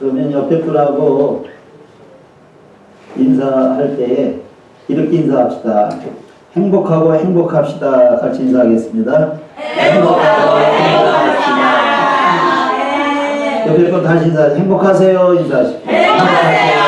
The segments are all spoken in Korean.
그러면 옆에 분하고 인사할 때 이렇게 인사합시다. 행복하고 행복합시다. 같이 인사하겠습니다. 행복하고 행복합시다. 옆에 분 다시 인사. 행복하세요. 인사하십시오. 행복하세요.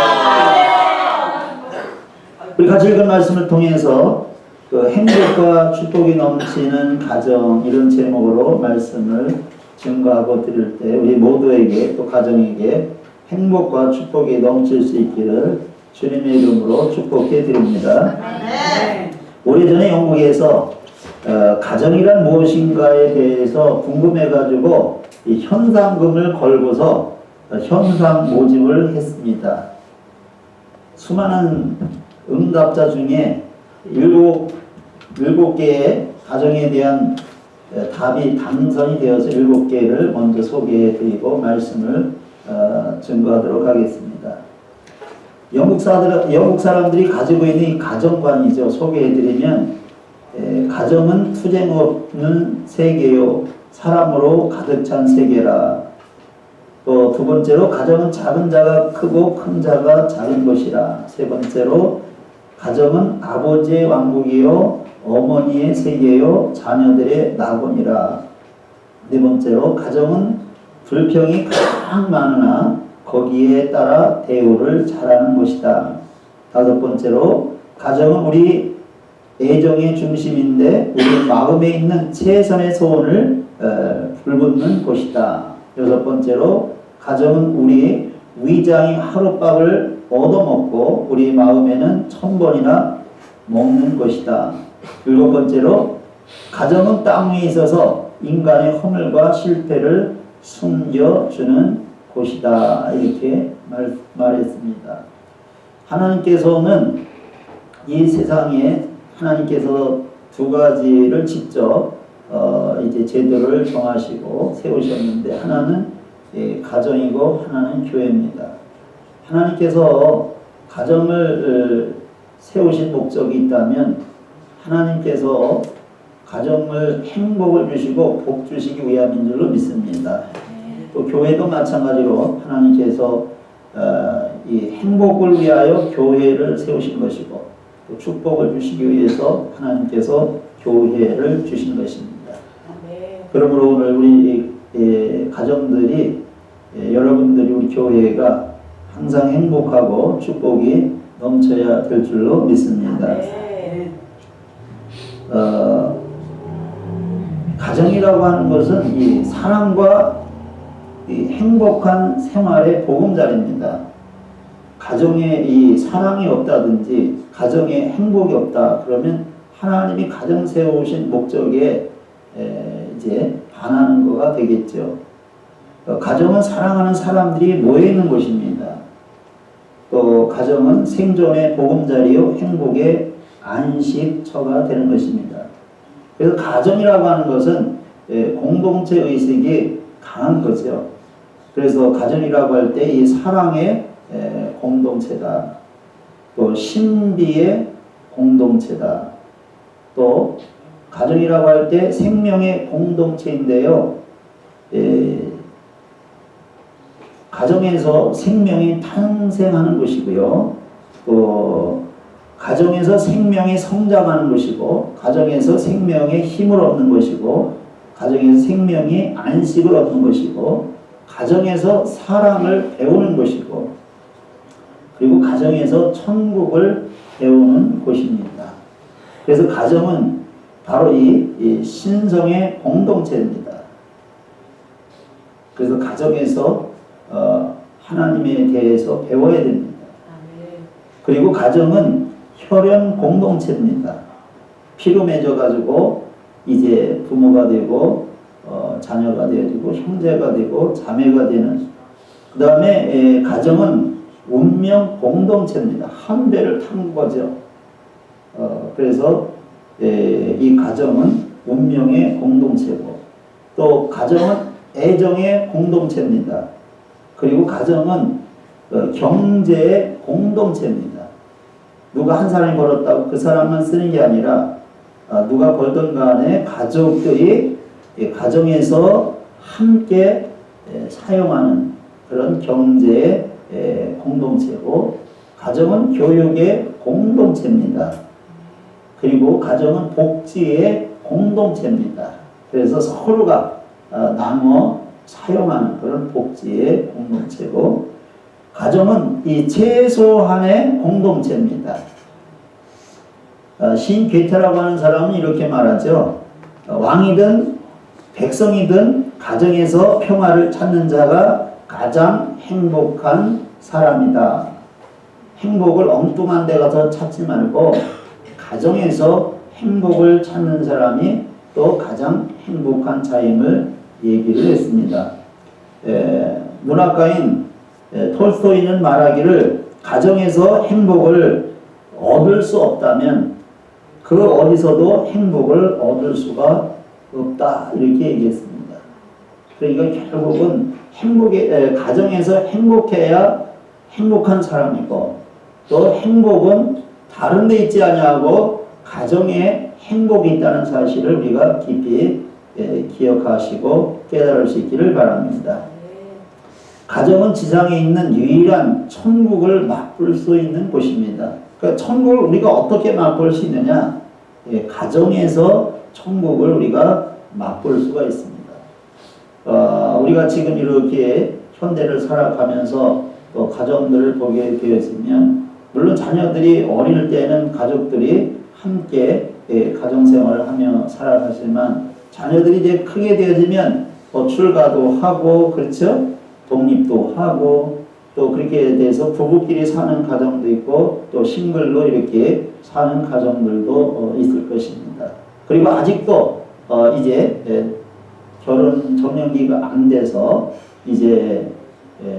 우리 같이 읽은 말씀을 통해서 그 행복과 축복이 넘치는 가정 이런 제목으로 말씀을 증거하고 드릴 때 우리 모두에게 또 가정에게 행복과 축복이 넘칠 수 있기를 주님의 이름으로 축복해 드립니다. 네. 오래전에 영국에서 가정이란 무엇인가에 대해서 궁금해가지고 이 현상금을 걸고서 현상 모집을 했습니다. 수많은 응답자 중에 일곱 개의 가정에 대한 답이 당선이 되어서 7개를 먼저 소개해 드리고 말씀을 증거하도록 하겠습니다. 영국 사람들이 가지고 있는 이 가정관이죠. 소개해 드리면 가정은 투쟁 없는 세계요 사람으로 가득 찬 세계라. 또 두 번째로 가정은 작은 자가 크고 큰 자가 작은 것이라. 세 번째로 가정은 아버지의 왕국이요 어머니의 세계요 자녀들의 낙원이라. 네 번째로 가정은 불평이 가장 많으나 거기에 따라 대우를 잘하는 것이다. 다섯 번째로 가정은 우리 애정의 중심인데 우리 마음에 있는 최선의 소원을 불붙는 곳이다. 여섯 번째로 가정은 우리 위장이 하룻밥을 얻어먹고 우리 마음에는 1000번이나 먹는 것이다. 일곱 번째로 가정은 땅 위에 있어서 인간의 허물과 실패를 숨겨주는 곳이다. 이렇게 말했습니다. 하나님께서는 이 세상에 하나님께서 두 가지를 직접 이제 제도를 정하시고 세우셨는데 하나는 가정이고 하나는 교회입니다. 하나님께서 가정을 세우신 목적이 있다면 하나님께서 가정을 행복을 주시고 복 주시기 위함인 줄로 믿습니다. 또 교회도 마찬가지로 하나님께서 이 행복을 위하여 교회를 세우신 것이고 또 축복을 주시기 위해서 하나님께서 교회를 주신 것입니다. 그러므로 오늘 우리 가정들이 여러분들이 우리 교회가 항상 행복하고 축복이 넘쳐야 될 줄로 믿습니다. 가정이라고 하는 것은 이 사랑과 이 행복한 생활의 보금자리입니다. 가정에 이 사랑이 없다든지 가정에 행복이 없다 그러면 하나님이 가정 세우신 목적에 이제 반하는 거가 되겠죠. 가정은 사랑하는 사람들이 모여 있는 곳입니다. 또 가정은 생존의 보금자리요 행복의 안식처가 되는 것입니다. 그래서 가정이라고 하는 것은 공동체 의식이 강한 거죠. 그래서 가정이라고 할 때 이 사랑의 공동체다. 또 신비의 공동체다. 또 가정이라고 할 때 생명의 공동체인데요. 가정에서 생명이 탄생하는 것이고요. 또 가정에서 생명이 성장하는 것이고 가정에서 생명의 힘을 얻는 것이고 가정에서 생명이 안식을 얻는 것이고 가정에서 사랑을 배우는 것이고 그리고 가정에서 천국을 배우는 곳입니다. 그래서 가정은 바로 이 신성의 공동체입니다. 그래서 가정에서 하나님에 대해서 배워야 됩니다. 그리고 가정은 혈연 공동체입니다. 피로 맺어가지고 이제 부모가 되고 자녀가 되어지고 형제가 되고 자매가 되는 그 다음에 가정은 운명 공동체입니다. 한 배를 탄 거죠. 그래서 이 가정은 운명의 공동체고 또 가정은 애정의 공동체입니다. 그리고 가정은 경제의 공동체입니다. 누가 한 사람이 벌었다고 그 사람만 쓰는 게 아니라 누가 벌든 간에 가족들이 가정에서 함께 사용하는 그런 경제의 공동체고, 가정은 교육의 공동체입니다. 그리고 가정은 복지의 공동체입니다. 그래서 서로가 나눠 사용하는 그런 복지의 공동체고, 가정은 이 최소한의 공동체입니다. 시인 괴테라고 하는 사람은 이렇게 말하죠. 왕이든 백성이든 가정에서 평화를 찾는 자가 가장 행복한 사람이다. 행복을 엉뚱한 데 가서 찾지 말고 가정에서 행복을 찾는 사람이 또 가장 행복한 자임을 얘기를 했습니다. 문학가인 톨스토이는 말하기를, 가정에서 행복을 얻을 수 없다면 그 어디서도 행복을 얻을 수가 없다, 이렇게 얘기했습니다. 그러니까 결국은 가정에서 행복해야 행복한 사람이고, 또 행복은 다른 데 있지 아니하고 가정에 행복이 있다는 사실을 우리가 깊이 기억하시고 깨달을 수 있기를 바랍니다. 가정은 지상에 있는 유일한 천국을 맛볼 수 있는 곳입니다. 그러니까 천국을 우리가 어떻게 맛볼 수 있느냐? 가정에서 천국을 우리가 맛볼 수가 있습니다. 우리가 지금 이렇게 현대를 살아가면서 또 가정들을 보게 되어지면, 물론 자녀들이 어릴 때는 가족들이 함께 가정생활을 하며 살아가지만, 자녀들이 이제 크게 되어지면 출가도 하고, 그렇죠? 독립도 하고, 또 그렇게 돼서 부부끼리 사는 가정도 있고, 또 싱글로 이렇게 사는 가정들도 있을 것입니다. 그리고 아직도 이제 결혼 정년기가 안 돼서 이제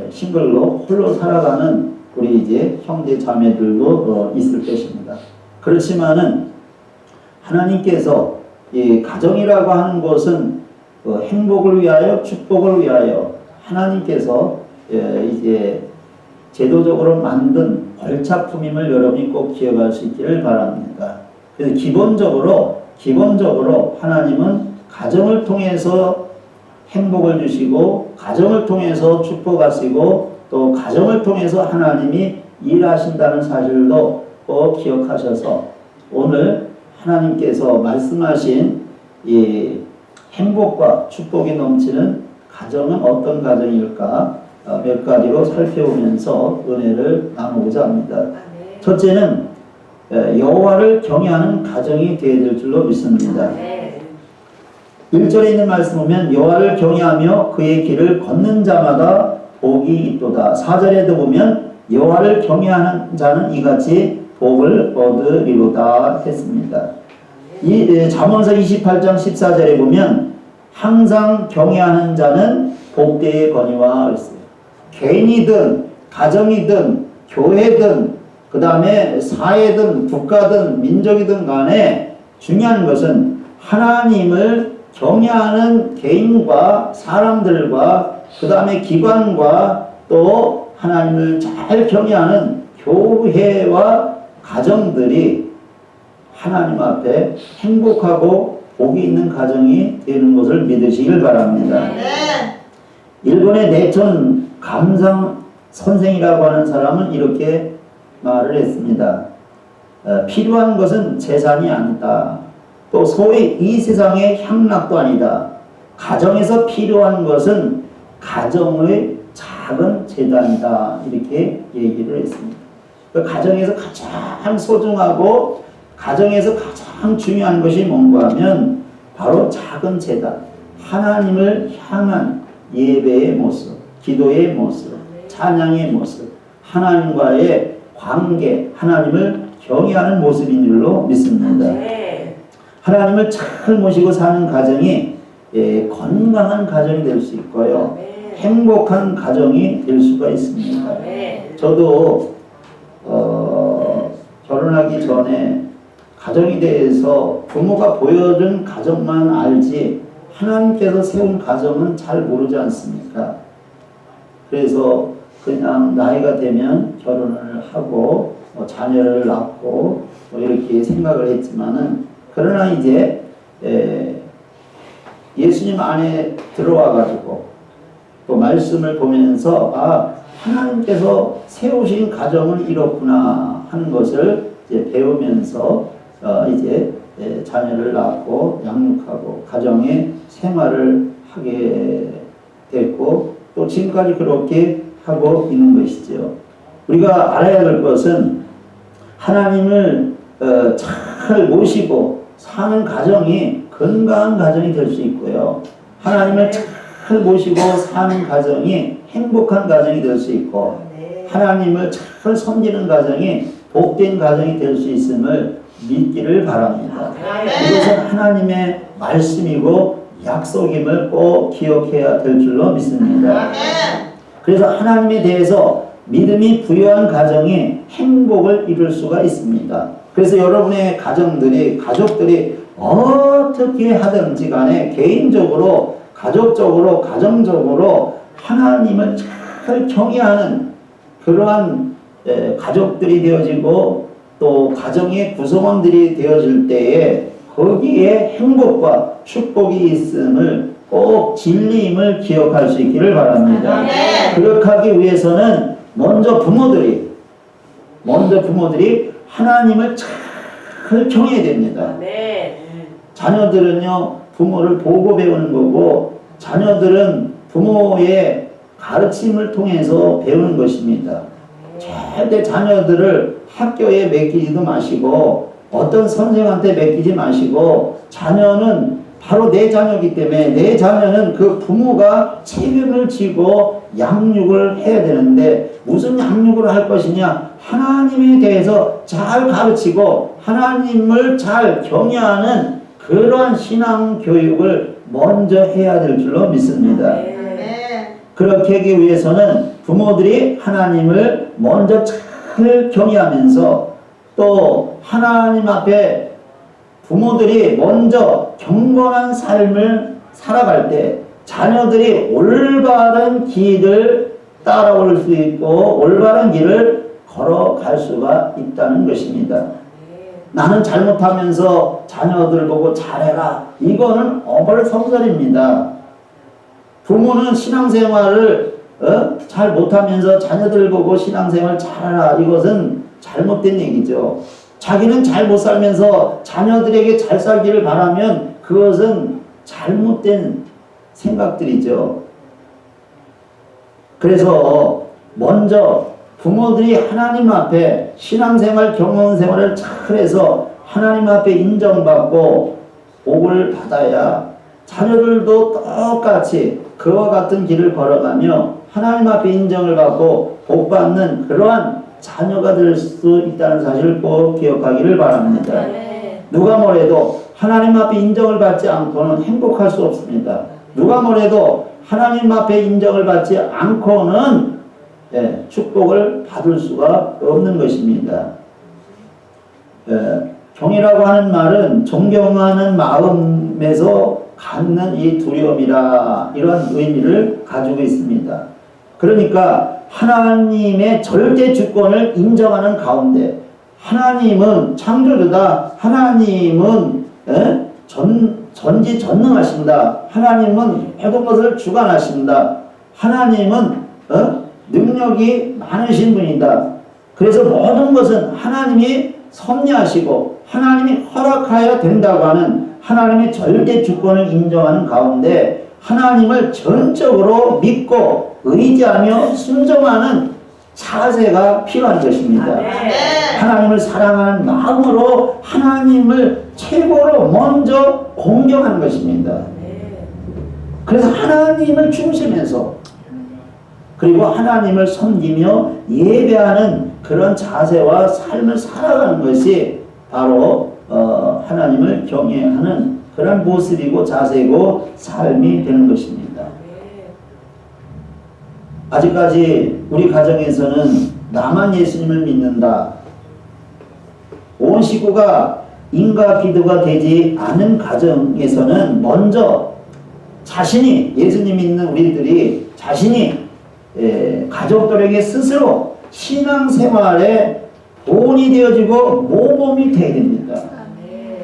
싱글로 홀로 살아가는 우리 이제 형제 자매들도 있을 것입니다. 그렇지만은 하나님께서 이 가정이라고 하는 것은 행복을 위하여, 축복을 위하여 하나님께서 이제 제도적으로 만든 벌작품임을 여러분이 꼭 기억할 수 있기를 바랍니다. 그래서 기본적으로 하나님은 가정을 통해서 행복을 주시고, 가정을 통해서 축복하시고, 또 가정을 통해서 하나님이 일하신다는 사실도 꼭 기억하셔서, 오늘 하나님께서 말씀하신 이 행복과 축복이 넘치는 가정은 어떤 가정일까 몇 가지로 살펴보면서 은혜를 나누고자 합니다. 첫째는 여호와를 경외하는 가정이 되어야 될 줄로 믿습니다. 1절에 있는 말씀 보면 여호와를 경외하며 그의 길을 걷는 자마다 복이 있도다. 4절에도 보면 여호와를 경외하는 자는 이같이 복을 얻으리로다 했습니다. 이 잠언서 28장 14절에 보면 항상 경외하는 자는 복되의 거니와 그랬어요. 개인이든 가정이든 교회든 그 다음에 사회든 국가든 민족이든 간에 중요한 것은 하나님을 경외하는 개인과 사람들과 그 다음에 기관과 또 하나님을 잘 경외하는 교회와 가정들이 하나님 앞에 행복하고 복이 있는 가정이 되는 것을 믿으시길 바랍니다. 일본의 내천 감상 선생이라고 하는 사람은 이렇게 말을 했습니다. 필요한 것은 재산이 아니다. 또 소위 이 세상의 향락도 아니다. 가정에서 필요한 것은 가정의 작은 재단이다. 이렇게 얘기를 했습니다. 가정에서 가장 소중하고 가정에서 가장 중요한 것이 뭔가 하면 바로 작은 재단, 하나님을 향한 예배의 모습, 기도의 모습, 찬양의 모습, 하나님과의 관계, 하나님을 경외하는 모습인 줄로 믿습니다. 하나님을 잘 모시고 사는 가정이 건강한 가정이 될 수 있고요. 행복한 가정이 될 수가 있습니다. 저도 결혼하기 전에 가정에 대해서 부모가 보여준 가정만 알지 하나님께서 세운 가정은 잘 모르지 않습니까? 그래서 그냥 나이가 되면 결혼을 하고 자녀를 낳고 이렇게 생각을 했지만은, 그러나 이제 예수님 안에 들어와 가지고 또 말씀을 보면서 하나님께서 세우신 가정은 이렇구나 하는 것을 이제 배우면서 이제 자녀를 낳고 양육하고 가정의 생활을 하게 됐고 또 지금까지 그렇게 하고 있는 것이죠. 우리가 알아야 될 것은 하나님을 잘 모시고 사는 가정이 건강한 가정이 될 수 있고요. 하나님을 잘 모시고 사는 가정이 행복한 가정이 될 수 있고 하나님을 잘 섬기는 가정이 복된 가정이 될 수 있음을 믿기를 바랍니다. 이것은 하나님의 말씀이고 약속임을 꼭 기억해야 될 줄로 믿습니다. 그래서 하나님에 대해서 믿음이 부여한 가정이 행복을 이룰 수가 있습니다. 그래서 여러분의 가족들이 어떻게 하든지 간에 개인적으로, 가족적으로, 가정적으로 하나님을 잘 경외하는 그러한 가족들이 되어지고 또 가정의 구성원들이 되어질 때에 거기에 행복과 축복이 있음을 꼭 진리임을 기억할 수 있기를 바랍니다. 그렇게 하기 위해서는 먼저 부모들이 하나님을 잘 경외해야 됩니다. 자녀들은요 부모를 보고 배우는 거고 자녀들은 부모의 가르침을 통해서 배우는 것입니다. 절대 자녀들을 학교에 맡기지도 마시고 어떤 선생한테 맡기지 마시고 자녀는 바로 내 자녀이기 때문에 내 자녀는 그 부모가 책임을 지고 양육을 해야 되는데 무슨 양육을 할 것이냐? 하나님에 대해서 잘 가르치고 하나님을 잘 경외하는 그러한 신앙 교육을 먼저 해야 될 줄로 믿습니다. 그렇게 하기 위해서는 부모들이 하나님을 먼저 잘 경외하면서 또 하나님 앞에 부모들이 먼저 경건한 삶을 살아갈 때 자녀들이 올바른 길을 따라올 수 있고 올바른 길을 걸어갈 수가 있다는 것입니다. 나는 잘못하면서 자녀들 보고 잘해라. 이거는 어불성설입니다. 부모는 신앙생활을 잘 못하면서 자녀들 보고 신앙생활 잘하라. 이것은 잘못된 얘기죠. 자기는 잘 못 살면서 자녀들에게 잘 살기를 바라면 그것은 잘못된 생각들이죠. 그래서 먼저 부모들이 하나님 앞에 신앙생활, 경건생활을 잘해서 하나님 앞에 인정받고 복을 받아야 자녀들도 똑같이 그와 같은 길을 걸어가며 하나님 앞에 인정을 받고 복받는 그러한 자녀가 될 수 있다는 사실을 꼭 기억하기를 바랍니다. 누가 뭐래도 하나님 앞에 인정을 받지 않고는 행복할 수 없습니다. 누가 뭐래도 하나님 앞에 인정을 받지 않고는 축복을 받을 수가 없는 것입니다. 경이라고 하는 말은 존경하는 마음에서 갖는 이 두려움이라 이런 의미를 가지고 있습니다. 그러니까 하나님의 절대 주권을 인정하는 가운데 하나님은 창조주다. 하나님은 전지전능하신다. 하나님은 모든 것을 주관하신다. 하나님은 능력이 많으신 분이다. 그래서 모든 것은 하나님이 섭리하시고 하나님이 허락하여 된다고 하는 하나님의 절대 주권을 인정하는 가운데 하나님을 전적으로 믿고 의지하며 순종하는 자세가 필요한 것입니다. 하나님을 사랑하는 마음으로 하나님을 최고로 먼저 공경하는 것입니다. 그래서 하나님을 중심에서 그리고 하나님을 섬기며 예배하는 그런 자세와 삶을 살아가는 것이 바로 하나님을 경외하는 그런 모습이고 자세이고 삶이 되는 것입니다. 아직까지 우리 가정에서는 나만 예수님을 믿는다. 온 식구가 인과 기도가 되지 않은 가정에서는 먼저 자신이 예수님 믿는 우리들이 자신이 가족들에게 스스로 신앙생활에 본이 되어지고 모범이 되어야 됩니다.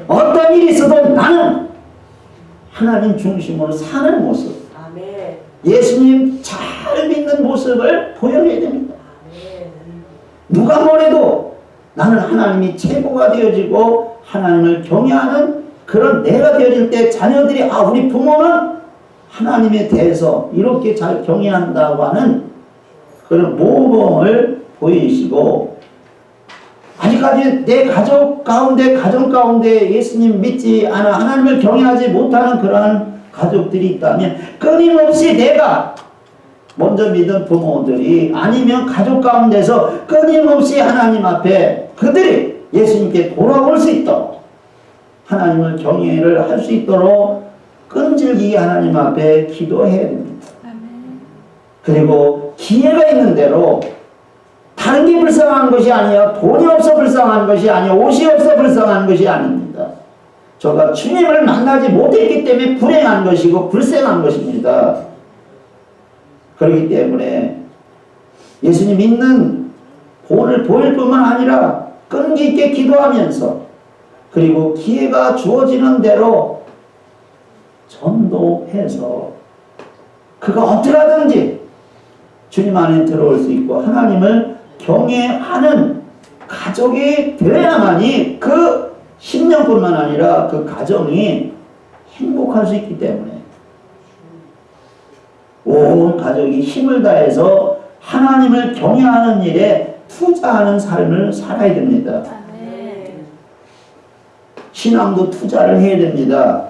어떤 일이 있어도 나는 하나님 중심으로 사는 모습. 예수님 잘 믿는 모습을 보여줘야 됩니다. 누가 뭐래도 나는 하나님이 최고가 되어지고 하나님을 경외하는 그런 내가 되어질 때 자녀들이 우리 부모는 하나님에 대해서 이렇게 잘 경외한다고 하는 그런 모범을 보이시고, 아직까지 내 가정 가운데 예수님 믿지 않아 하나님을 경외하지 못하는 그러한 가족들이 있다면 끊임없이 내가 먼저 믿은 부모들이 아니면 가족 가운데서 끊임없이 하나님 앞에 그들이 예수님께 돌아올 수 있도록 하나님을 경외를 할 수 있도록 끈질기게 하나님 앞에 기도해야 됩니다. 그리고 기회가 있는 대로 다른 게 불쌍한 것이 아니야, 돈이 없어 불쌍한 것이 아니야, 옷이 없어 불쌍한 것이 아닙니다. 저가 주님을 만나지 못했기 때문에 불행한 것이고 불쌍한 것입니다. 그렇기 때문에 예수님 믿는 본을 보일 뿐만 아니라 끈기 있게 기도하면서 그리고 기회가 주어지는 대로 전도해서 그가 어떻게 하든지 주님 안에 들어올 수 있고 하나님을 경외하는 가족이 되어야만이 그 10년뿐만 아니라 그 가정이 행복할 수 있기 때문에 온 가족이 힘을 다해서 하나님을 경외하는 일에 투자하는 삶을 살아야 됩니다. 신앙도 투자를 해야 됩니다.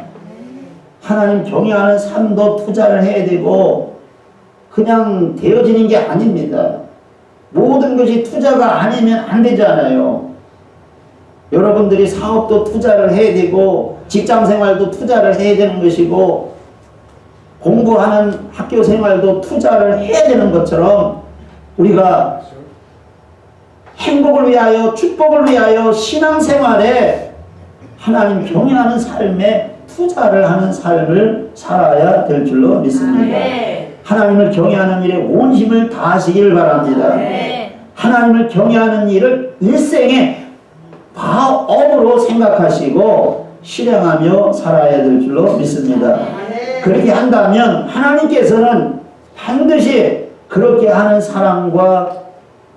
하나님 경외하는 삶도 투자를 해야 되고 그냥 되어지는 게 아닙니다. 모든 것이 투자가 아니면 안 되잖아요. 여러분들이 사업도 투자를 해야 되고 직장생활도 투자를 해야 되는 것이고 공부하는 학교 생활도 투자를 해야 되는 것처럼 우리가 행복을 위하여 축복을 위하여 신앙생활에 하나님 경외하는 삶에 투자를 하는 삶을 살아야 될 줄로 믿습니다. 하나님을 경외하는 일에 온 힘을 다하시길 바랍니다. 하나님을 경외하는 일을 일생의 업으로 생각하시고 실행하며 살아야 될 줄로 믿습니다. 그렇게 한다면 하나님께서는 반드시 그렇게 하는 사람과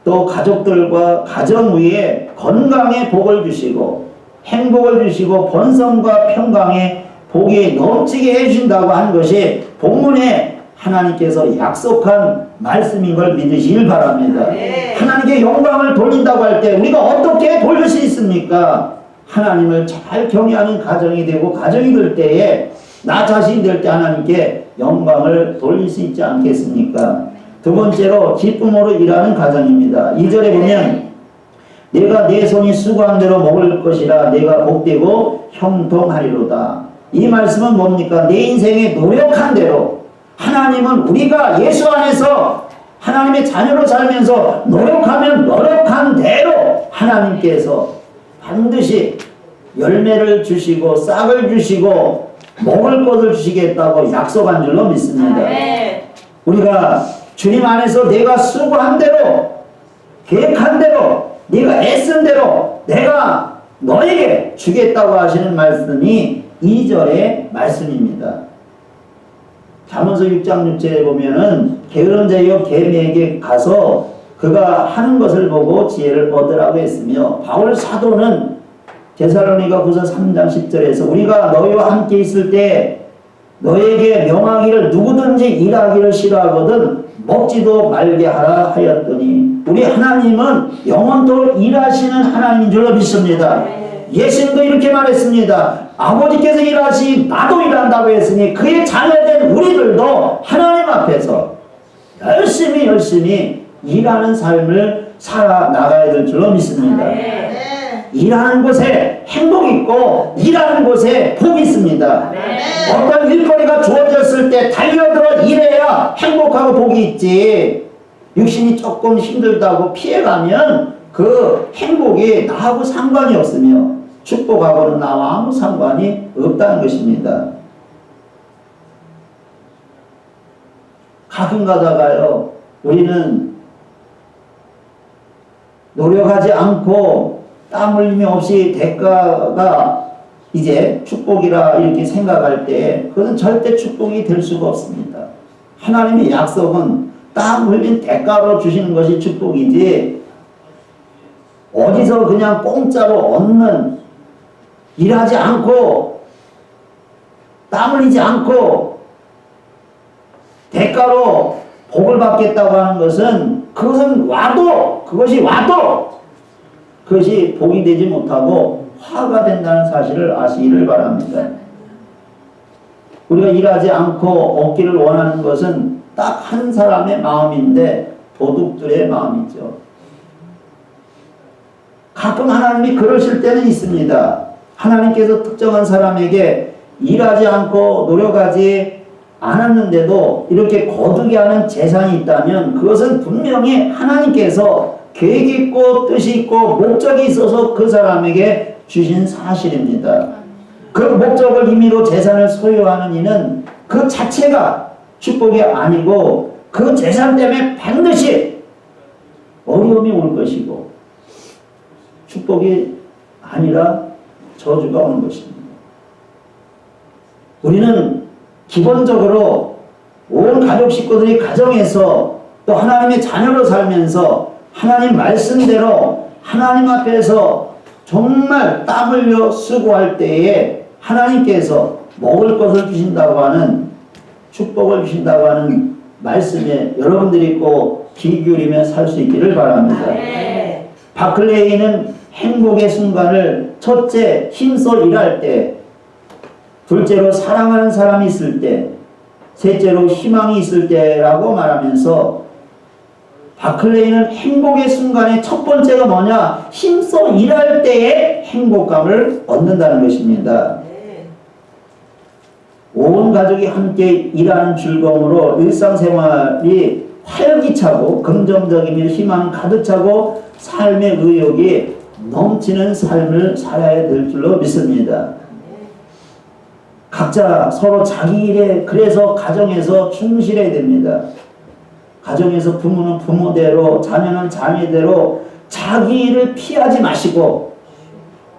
또 가족들과 가정 위에 건강의 복을 주시고 행복을 주시고 번성과 평강의 복이 넘치게 해주신다고 한 것이 본문에 하나님께서 약속한 말씀인 걸 믿으시길 바랍니다. 하나님께 영광을 돌린다고 할 때 우리가 어떻게 돌릴 수 있습니까? 하나님을 잘 경외하는 가정이 되고 가정이 될 때에 나 자신이 될 때 하나님께 영광을 돌릴 수 있지 않겠습니까? 두 번째로 기쁨으로 일하는 가정입니다. 2절에 보면 내가 내 손이 수고한 대로 먹을 것이라 내가 복되고 형통하리로다. 이 말씀은 뭡니까? 내 인생에 노력한 대로 하나님은 우리가 예수 안에서 하나님의 자녀로 살면서 노력하면 노력한 대로 하나님께서 반드시 열매를 주시고 싹을 주시고 먹을 것을 주시겠다고 약속한 줄로 믿습니다. 우리가 주님 안에서 내가 수고한 대로 계획한 대로 네가 애쓴 대로 내가 너에게 주겠다고 하시는 말씀이 2절의 말씀입니다. 잠언서 6장 6절에 보면은 게으른 자여 개미에게 가서 그가 하는 것을 보고 지혜를 얻으라고 했으며 바울 사도는 데살로니가후서 3장 10절에서 우리가 너희와 함께 있을 때 너에게 명하기를 누구든지 일하기를 싫어하거든 먹지도 말게 하라 하였더니 우리 하나님은 영원토록 일하시는 하나님인 줄로 믿습니다. 예수님도 이렇게 말했습니다. 아버지께서 일하시 나도 일한다고 했으니 그의 자녀된 우리들도 하나님 앞에서 열심히 일하는 삶을 살아나가야 될 줄로 믿습니다. 일하는 곳에 행복이 있고 일하는 곳에 복이 있습니다. 어떤 일거리가 주어졌을 때 달려들어 일해야 행복하고 복이 있지 육신이 조금 힘들다고 피해가면 그 행복이 나하고 상관이 없으며 축복하고는 나와 아무 상관이 없다는 것입니다. 가끔 가다가요 우리는 노력하지 않고 땀 흘림이 없이 대가가 이제 축복이라 이렇게 생각할 때 그것은 절대 축복이 될 수가 없습니다. 하나님의 약속은 땀 흘린 대가로 주시는 것이 축복이지 어디서 그냥 공짜로 얻는 일하지 않고 땀 흘리지 않고 대가로 복을 받겠다고 하는 것은 그것이 와도 그것이 복이 되지 못하고 화가 된다는 사실을 아시기를 바랍니다. 우리가 일하지 않고 얻기를 원하는 것은 딱 한 사람의 마음인데 도둑들의 마음이죠. 가끔 하나님이 그러실 때는 있습니다. 하나님께서 특정한 사람에게 일하지 않고 노력하지 않았는데도 이렇게 거두게 하는 재산이 있다면 그것은 분명히 하나님께서 계획이 있고 뜻이 있고 목적이 있어서 그 사람에게 주신 사실입니다. 그 목적을 임의로 재산을 소유하는 이는 그 자체가 축복이 아니고 그 재산 때문에 반드시 어려움이 올 것이고 축복이 아니라 저주가 오는 것입니다. 우리는 기본적으로 온 가족 식구들이 가정에서 또 하나님의 자녀로 살면서 하나님 말씀대로 하나님 앞에서 정말 땀 흘려 수고할 때에 하나님께서 먹을 것을 주신다고 하는 축복을 주신다고 하는 말씀에 여러분들이 꼭 귀 기울이며 살 수 있기를 바랍니다. 네. 바클레이는 행복의 순간을 첫째 힘써 일할 때, 둘째로 사랑하는 사람이 있을 때, 셋째로 희망이 있을 때라고 말하면서 바클레이는 행복의 순간의 첫 번째가 뭐냐? 힘써 일할 때의 행복감을 얻는다는 것입니다. 온 가족이 함께 일하는 즐거움으로 일상생활이 활기차고 긍정적이며 희망 가득 차고 삶의 의욕이 넘치는 삶을 살아야 될 줄로 믿습니다. 각자 서로 자기 일에 그래서 가정에서 충실해야 됩니다. 가정에서 부모는 부모대로 자녀는 자녀대로 자기 일을 피하지 마시고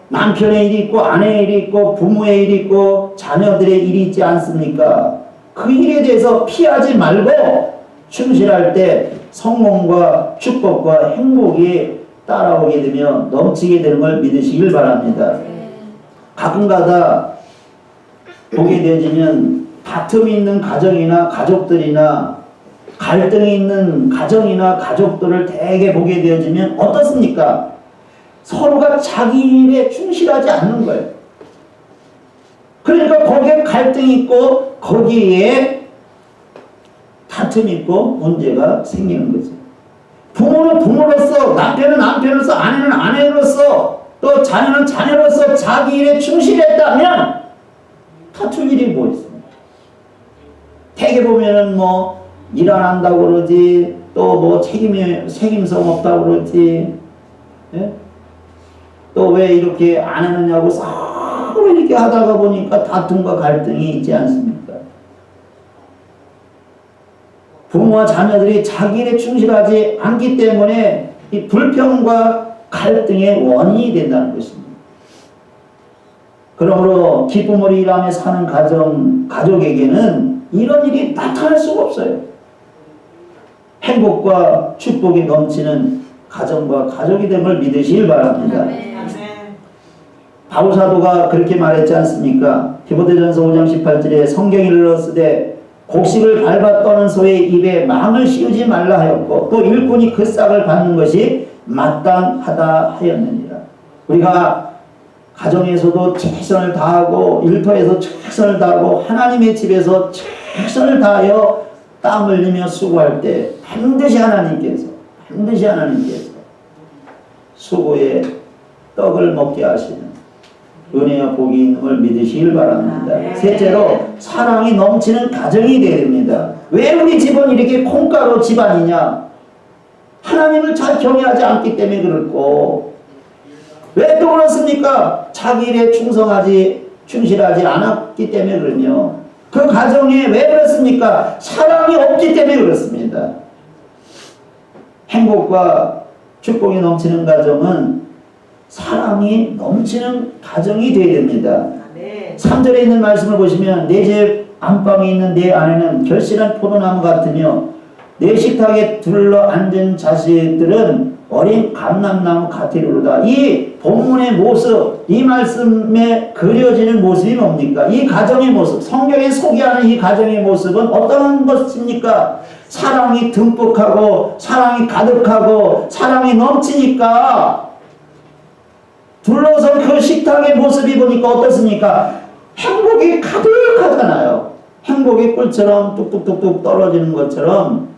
남편의 일이 있고 아내의 일이 있고 부모의 일이 있고 자녀들의 일이 있지 않습니까? 그 일에 대해서 피하지 말고 충실할 때 성공과 축복과 행복이 따라오게 되며 넘치게 되는 걸 믿으시길 바랍니다. 가끔가다 보게 되어지면 다툼이 있는 가정이나 가족들이나 갈등이 있는 가정이나 가족들을 대개 보게 되어지면 어떻습니까? 서로가 자기 일에 충실하지 않는 거예요. 그러니까 거기에 갈등이 있고 거기에 다툼이 있고 문제가 생기는 거죠. 부모는 부모로서, 남편은 남편으로서, 아내는 아내로서, 또 자녀는 자녀로서 자기 일에 충실했다면 다툴 일이 뭐 있습니까? 대개 보면은 뭐 일 안 한다고 그러지, 또 뭐 책임성 없다고 그러지, 예? 또 왜 이렇게 안 하느냐고 서로 이렇게 하다가 보니까 다툼과 갈등이 있지 않습니까? 부모와 자녀들이 자기 일에 충실하지 않기 때문에 이 불평과 갈등의 원인이 된다는 것입니다. 그러므로 기쁨으로 일하며 사는 가족에게는 이런 일이 나타날 수가 없어요. 행복과 축복이 넘치는 가정과 가족이 된 걸 믿으시길 바랍니다. 바울 사도가 그렇게 말했지 않습니까? 디모데전서 5장 18절에 성경이 일렀으되 곡식을 밟아 떠는 소의 입에 망을 씌우지 말라 하였고 또 일꾼이 그 싹을 받는 것이 마땅하다 하였느니라. 우리가 가정에서도 최선을 다하고 일터에서 최선을 다하고 하나님의 집에서 최선을 다하여 땀 흘리며 수고할 때 반드시 하나님께서 수고의 떡을 먹게 하시는 은혜와 복이 있는 걸 믿으시길 바랍니다. 셋째로 사랑이 넘치는 가정이 되어야 됩니다. 왜 우리 집은 이렇게 콩가루 집안이냐? 하나님을 잘 경외하지 않기 때문에 그렇고, 왜 또 그렇습니까? 자기 일에 충실하지 않았기 때문에 그러며, 그 가정에 왜 그렇습니까? 사랑이 없기 때문에 그렇습니다. 행복과 축복이 넘치는 가정은 사랑이 넘치는 가정이 되어야 됩니다. 3절에 있는 말씀을 보시면 내 집 안방에 있는 내 아내는 결실한 포도나무 같으며 내 식탁에 둘러 앉은 자식들은 어린 감람나무 같으리로다. 이 본문의 모습, 이 말씀에 그려지는 모습이 뭡니까? 이 가정의 모습, 성경에 소개하는 이 가정의 모습은 어떤 것입니까? 사랑이 듬뿍하고 사랑이 가득하고 사랑이 넘치니까 둘러선 그 식탁의 모습이 보니까 어떻습니까? 행복이 가득하잖아요. 행복이 꿀처럼 뚝뚝뚝뚝 떨어지는 것처럼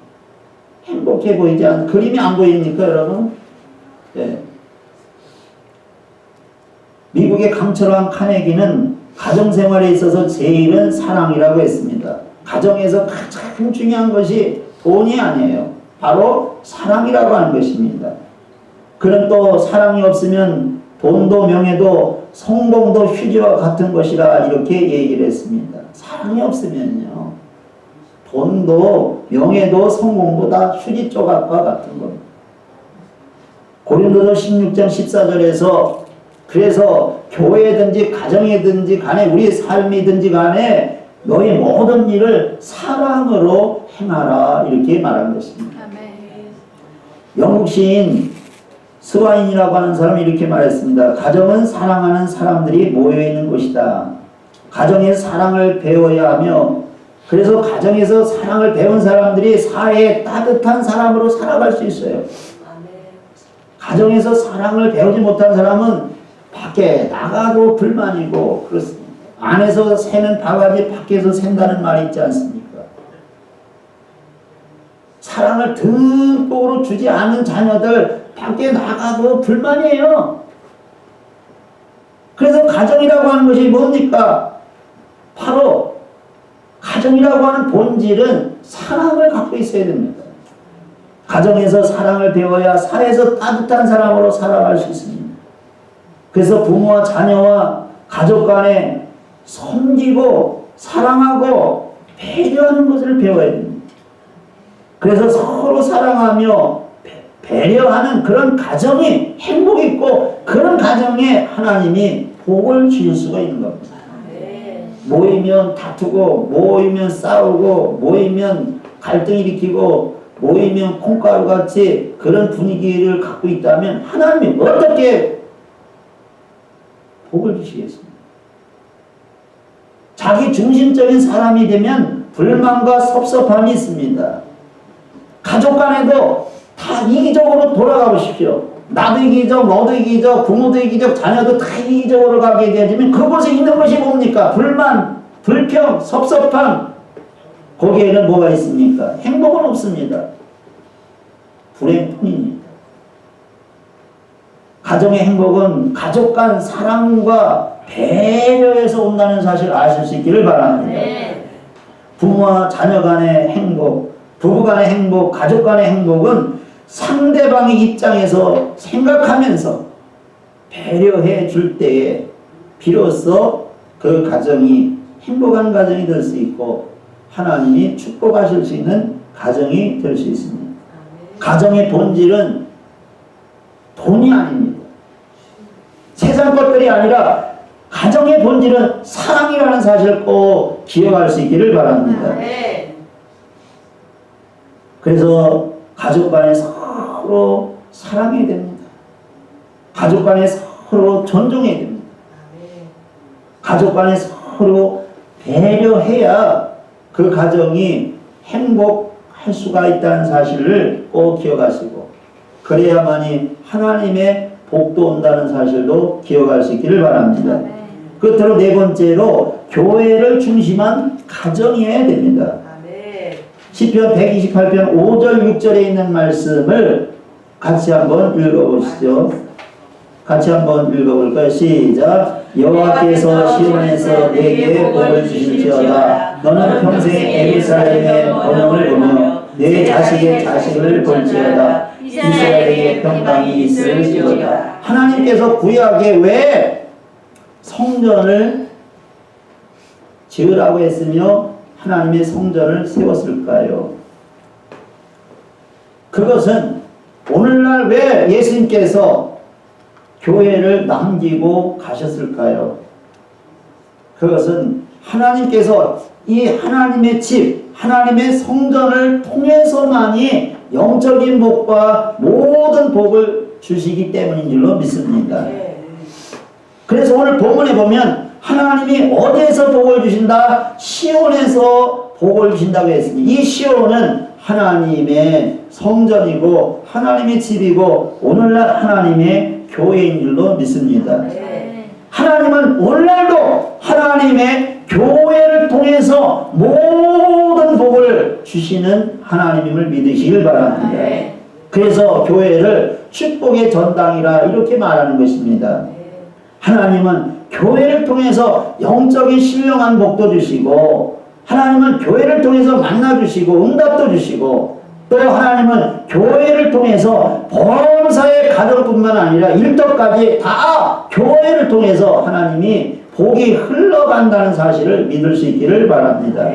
행복해 보이지 않, 그림이 안 보입니까, 여러분? 네. 미국의 강철왕 카네기는 가정생활에 있어서 제일은 사랑이라고 했습니다. 가정에서 가장 중요한 것이 돈이 아니에요. 바로 사랑이라고 하는 것입니다. 그는 또 사랑이 없으면 돈도 명예도 성공도 휴지와 같은 것이라 이렇게 얘기를 했습니다. 사랑이 없으면요, 돈도 명예도 성공도 다 휴지 조각과 같은 겁니다. 고린도서 16장 14절에서 그래서 교회든지 가정이든지 간에 우리 삶이든지 간에 너희 모든 일을 사랑으로 행하라 이렇게 말한 것입니다. 영국 시인 스와인이라고 하는 사람이 이렇게 말했습니다. 가정은 사랑하는 사람들이 모여있는 곳이다. 가정에서 사랑을 배워야 하며 그래서 가정에서 사랑을 배운 사람들이 사회에 따뜻한 사람으로 살아갈 수 있어요. 가정에서 사랑을 배우지 못한 사람은 밖에 나가도 불만이고 그렇습니다. 안에서 새는 바가지 밖에서 샌다는 말이 있지 않습니까? 사랑을 듬뿍으로 주지 않은 자녀들 밖에 나가도 불만이에요. 그래서 가정이라고 하는 것이 뭡니까? 바로 가정이라고 하는 본질은 사랑을 갖고 있어야 됩니다. 가정에서 사랑을 배워야 사회에서 따뜻한 사람으로 살아갈 수 있습니다. 그래서 부모와 자녀와 가족 간에 섬기고 사랑하고 배려하는 것을 배워야 됩니다. 그래서 서로 사랑하며 배려하는 그런 가정이 행복 있고 그런 가정에 하나님이 복을 주실 수가 있는 겁니다. 모이면 다투고 모이면 싸우고 모이면 갈등 일으키고 모이면 콩가루같이 그런 분위기를 갖고 있다면 하나님이 어떻게 복을 주시겠습니까? 자기 중심적인 사람이 되면 불만과 섭섭함이 있습니다. 가족 간에도 다 이기적으로 돌아가 보십시오. 나도 이기적, 너도 이기적, 부모도 이기적, 자녀도 다 이기적으로 가게 되어지면 그곳에 있는 것이 뭡니까? 불만, 불평, 섭섭함. 거기에는 뭐가 있습니까? 행복은 없습니다. 불행뿐입니다. 가정의 행복은 가족 간 사랑과 배려에서 온다는 사실을 아실 수 있기를 바랍니다. 부모와 자녀 간의 행복, 부부 간의 행복, 가족 간의 행복은 상대방의 입장에서 생각하면서 배려해 줄 때에 비로소 그 가정이 행복한 가정이 될 수 있고 하나님이 축복하실 수 있는 가정이 될 수 있습니다. 가정의 본질은 돈이 아닙니다. 세상 것들이 아니라 가정의 본질은 사랑이라는 사실을 꼭 기억할 수 있기를 바랍니다. 그래서 가족 간에 서로 사랑해야 됩니다. 가족 간에 서로 존중해야 됩니다. 가족 간에 서로 배려해야 그 가정이 행복할 수가 있다는 사실을 꼭 기억하시고 그래야만이 하나님의 복도 온다는 사실도 기억할 수 있기를 바랍니다. 끝으로 네 번째로 교회를 중심한 가정이어야 됩니다. 시편 128편 5절 6절에 있는 말씀을 같이 한번 읽어보시죠. 같이 한번 읽어볼까요? 시작. 여호와께서 시온에서 내게 복을 주실지어다. 너는 평생 예루살렘의 번영을 보며 내 자식의 자식을 볼지어다. 이스라엘에게 평강이 있을지어다. 하나님께서 구약에 왜 성전을 지으라고 했으며 하나님의 성전을 세웠을까요? 그것은 오늘날 왜 예수님께서 교회를 남기고 가셨을까요? 그것은 하나님께서 이 하나님의 집, 하나님의 성전을 통해서만이 영적인 복과 모든 복을 주시기 때문인 줄로 믿습니다. 그래서 오늘 본문에 보면 하나님이 어디에서 복을 주신다? 시온에서 복을 주신다고 했습니다. 이 시온은 하나님의 성전이고 하나님의 집이고 오늘날 하나님의 교회인 줄로 믿습니다. 하나님은 오늘날도 하나님의 교회를 통해서 모든 복을 주시는 하나님임을 믿으시길 바랍니다. 그래서 교회를 축복의 전당이라 이렇게 말하는 것입니다. 하나님은 교회를 통해서 영적인 신령한 복도 주시고 하나님은 교회를 통해서 만나주시고 응답도 주시고 또 하나님은 교회를 통해서 범사의 가정뿐만 아니라 일터까지 다 교회를 통해서 하나님이 복이 흘러간다는 사실을 믿을 수 있기를 바랍니다.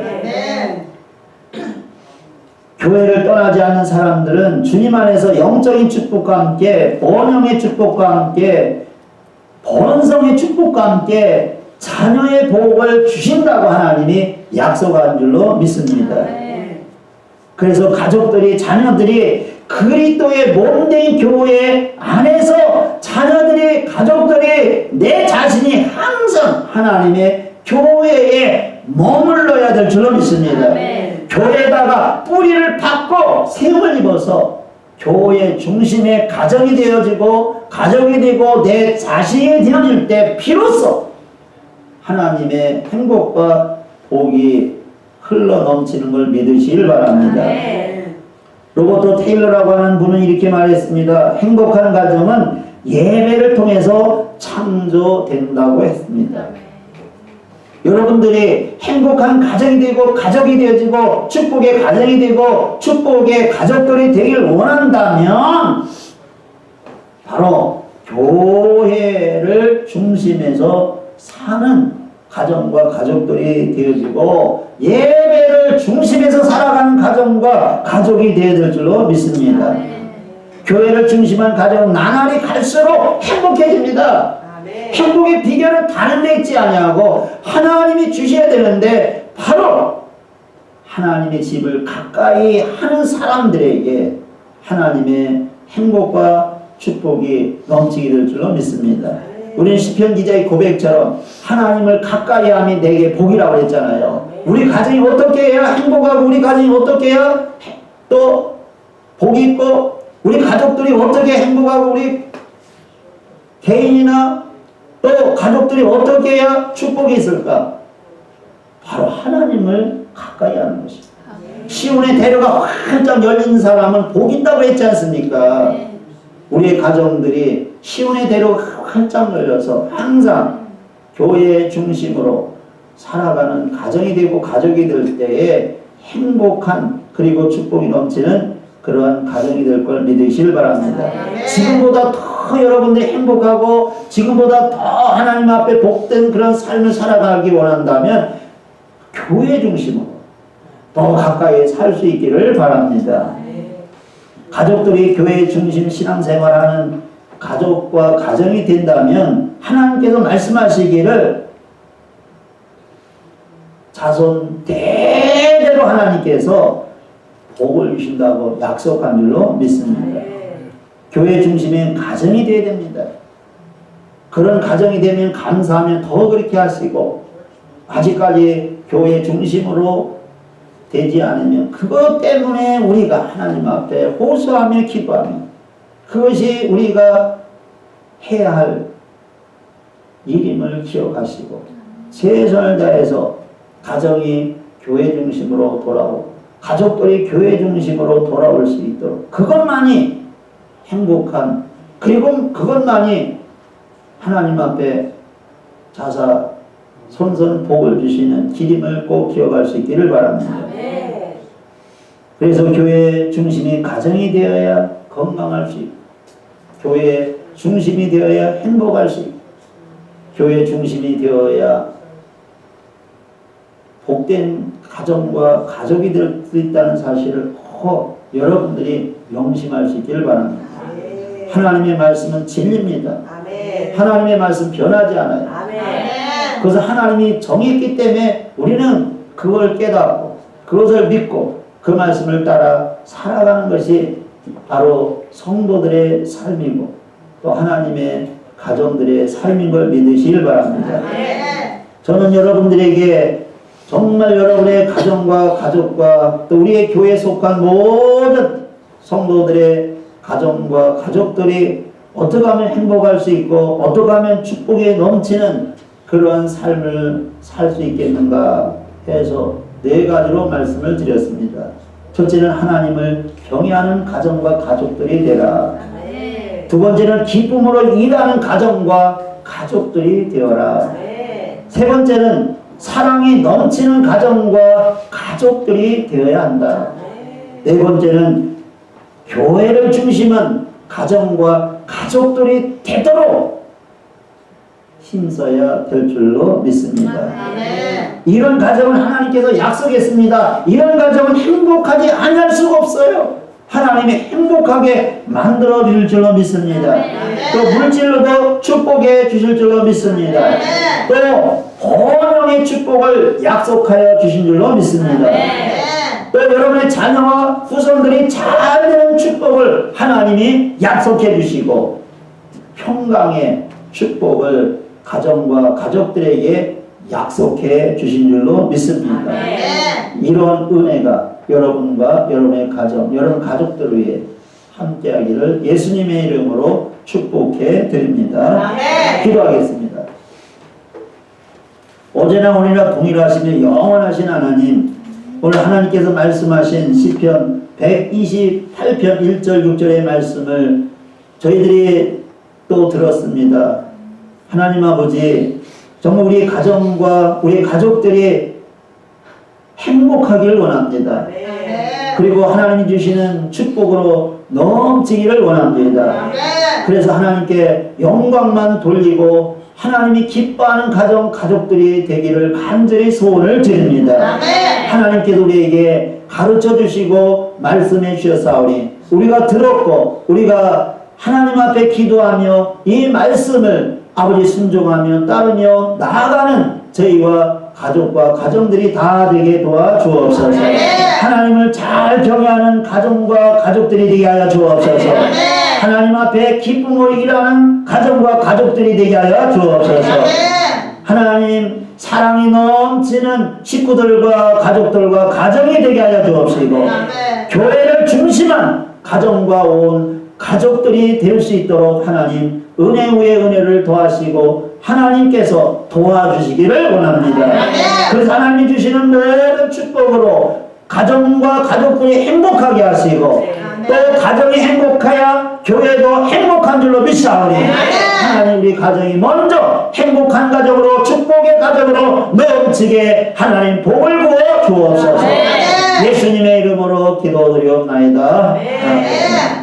교회를 떠나지 않는 사람들은 주님 안에서 영적인 축복과 함께 번영의 축복과 함께 번성의 축복과 함께 자녀의 복을 주신다고 하나님이 약속한 줄로 믿습니다. 그래서 가족들이 자녀들이 그리스도의 몸된 교회 안에서 자녀들이 가족들이 내 자신이 항상 하나님의 교회에 머물러야 될 줄로 믿습니다. 교회에다가 뿌리를 박고 세움을 입어서 교회 중심의 가정이 되어지고 가정이 되고 내 자신이 되어질 때 비로소 하나님의 행복과 복이 흘러 넘치는 걸 믿으시길 바랍니다. 로버트 테일러라고 하는 분은 이렇게 말했습니다. 행복한 가정은 예배를 통해서 창조된다고 했습니다. 여러분들이 행복한 가정이 되고 가족이 되어지고 축복의 가정이 되고 축복의 가족들이 되길 원한다면 바로 교회를 중심에서 사는 가정과 가족들이 되어지고 예배를 중심에서 살아가는 가정과 가족이 되어야 될 줄로 믿습니다. 교회를 중심한 가정은 나날이 갈수록 행복해집니다. 행복의 비결은 다른 데 있지 아니하고 하나님이 주셔야 되는데 바로 하나님의 집을 가까이 하는 사람들에게 하나님의 행복과 축복이 넘치게 될 줄로 믿습니다. 우리는 시편 기자의 고백처럼 하나님을 가까이 함이 내게 복이라고 했잖아요. 우리 가정이 어떻게 해야 행복하고 우리 가정이 어떻게 해야 또 복이 있고 우리 가족들이 어떻게 행복하고 우리 개인이나 또 가족들이 어떻게 해야 축복이 있을까? 바로 하나님을 가까이 하는 것입니다. 시온의 대로가 활짝 열린 사람은 복 있다고 했지 않습니까? 우리의 가정들이 시온의 대로가 활짝 열려서 항상 교회의 중심으로 살아가는 가정이 되고 가족이 될 때에 행복한 그리고 축복이 넘치는 그러한 가정이 될 걸 믿으시길 바랍니다. 지금보다 더 여러분들이 행복하고 지금보다 더 하나님 앞에 복된 그런 삶을 살아가기 원한다면 교회 중심으로 더 가까이 살 수 있기를 바랍니다. 가족들이 교회 중심 신앙생활하는 가족과 가정이 된다면 하나님께서 말씀하시기를 자손 대대로 하나님께서 복을 주신다고 약속한 줄로 믿습니다. 교회 중심의 가정이 되어야 됩니다. 그런 가정이 되면 감사하면 더 그렇게 하시고 아직까지 교회 중심으로 되지 않으면 그것 때문에 우리가 하나님 앞에 호소하며 기도하며 그것이 우리가 해야 할 일임을 기억하시고 최선을 다해서 가정이 교회 중심으로 돌아오고 가족들이 교회 중심으로 돌아올 수 있도록 그것만이 행복한 그리고 그것만이 하나님 앞에 자사 손선 복을 주시는 길임을 꼭 기억할 수 있기를 바랍니다. 그래서 교회 중심이 가정이 되어야 건강할 수 있고 교회 중심이 되어야 행복할 수 있고 교회 중심이 되어야 복된 가정과 가족이 될 수 있다는 사실을 꼭 여러분들이 명심할 수 있기를 바랍니다. 하나님의 말씀은 진리입니다. 하나님의 말씀 변하지 않아요. 그래서 하나님이 정했기 때문에 우리는 그걸 깨닫고 그것을 믿고 그 말씀을 따라 살아가는 것이 바로 성도들의 삶이고 또 하나님의 가정들의 삶인 걸 믿으시길 바랍니다. 저는 여러분들에게 정말 여러분의 가정과 가족과 또 우리의 교회에 속한 모든 성도들의 가정과 가족들이 어떻게 하면 행복할 수 있고 어떻게 하면 축복에 넘치는 그런 삶을 살 수 있겠는가 해서 4가지로 말씀을 드렸습니다. 첫째는 하나님을 경외하는 가정과 가족들이 되라. 두 번째는 기쁨으로 일하는 가정과 가족들이 되어라. 세 번째는 사랑이 넘치는 가정과 가족들이 되어야 한다. 네 번째는 교회를 중심한 가정과 가족들이 되도록 힘써야 될 줄로 믿습니다. 이런 가정은 하나님께서 약속했습니다. 이런 가정은 행복하지 않을 수가 없어요. 하나님이 행복하게 만들어 줄 줄로 믿습니다. 또 물질로도 축복해 주실 줄로 믿습니다. 또 번영의 축복을 약속하여 주신 줄로 믿습니다. 또 여러분의 자녀와 후손들이 잘 되는 축복을 하나님이 약속해 주시고 평강의 축복을 가정과 가족들에게 약속해 주신 줄로 믿습니다. 이런 은혜가 여러분과 여러분의 가정, 여러분 가족들 위해 함께하기를 예수님의 이름으로 축복해 드립니다. 기도하겠습니다. 어제나 오늘이나 동일하시며 영원하신 하나님, 오늘 하나님께서 말씀하신 시편 128편 1절 6절의 말씀을 저희들이 또 들었습니다. 하나님 아버지, 정말 우리 가정과 우리 가족들이 행복하기를 원합니다. 그리고 하나님이 주시는 축복으로 넘치기를 원합니다. 그래서 하나님께 영광만 돌리고 하나님이 기뻐하는 가족들이 되기를 간절히 소원을 드립니다. 하나님께서 우리에게 가르쳐 주시고 말씀해 주셨사오니 우리가 들었고 우리가 하나님 앞에 기도하며 이 말씀을 아버지 순종하며 따르며 나아가는 저희와 가족과 가정들이 다 되게 도와주옵소서. 하나님을 잘 경외하는 가정과 가족들이 되게 하여 주옵소서. 하나님 앞에 기쁨으로 일하는 가정과 가족들이 되게 하여 주옵소서. 하나님 사랑이 넘치는 식구들과 가족들과 가정이 되게 하여 주옵시고 교회를 중심한 가정과 온 가족들이 될 수 있도록 하나님 은혜 위에 은혜를 더하시고 하나님께서 도와주시기를 원합니다. 그래서 하나님이 주시는 모든 축복으로 가정과 가족들이 행복하게 하시고 또 가정이 행복해야 교회도 행복한 줄로 믿사오니 하나님 우리 가정이 먼저 행복한 가정으로 축복의 가정으로 넘치게 하나님 복을 부어 주옵소서. 예수님의 이름으로 기도드리옵나이다. 아멘.